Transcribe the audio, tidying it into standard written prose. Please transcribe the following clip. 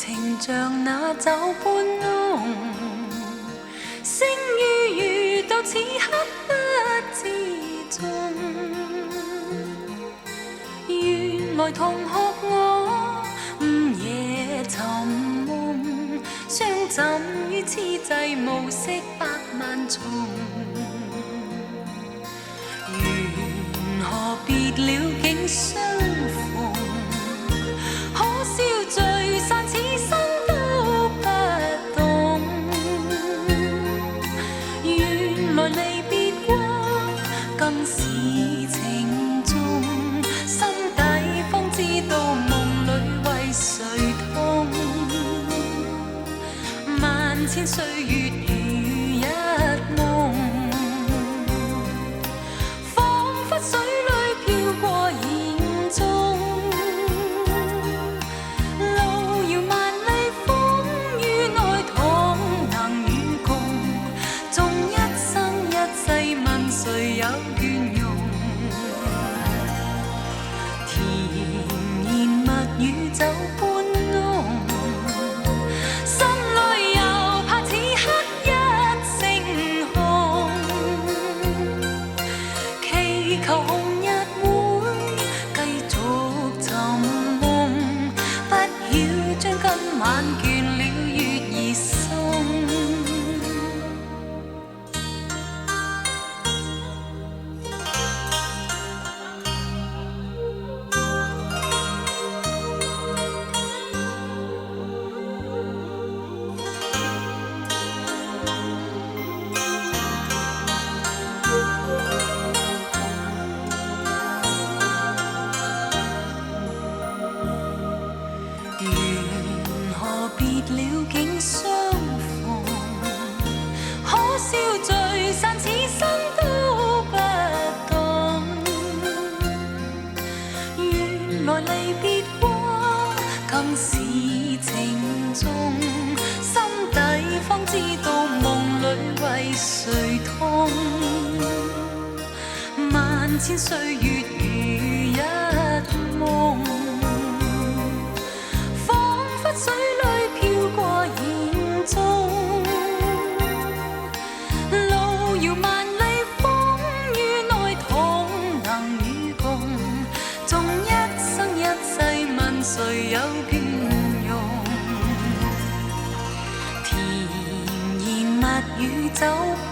情像那酒般濃，聲於遇到此刻不自重。原來同學我午夜尋夢，相枕於此際暮色百萬重。緣何別了竟相逢，可笑聚散此生都不懂。原來離別過更是情重，心底方知道夢裏為誰痛。萬千歲月如一夢，彷彿水裏飄過言中。路遙萬里風雨內同能與共，縱一生一世問誰有倦容。甜言蜜語酒般濃，心裏又怕此刻一聲紅，祈求紅日會繼續尋夢，不曉將今晚倦了月兒送。緣何別了竟相逢，可笑聚散此生都不懂。原來離別過更是情重，心底方知道夢裏為誰痛。萬千歲月如一夢，水裏飄過言中。路遙萬里風雨內同能與共，縱一生一世問誰有倦容。甜言蜜語酒般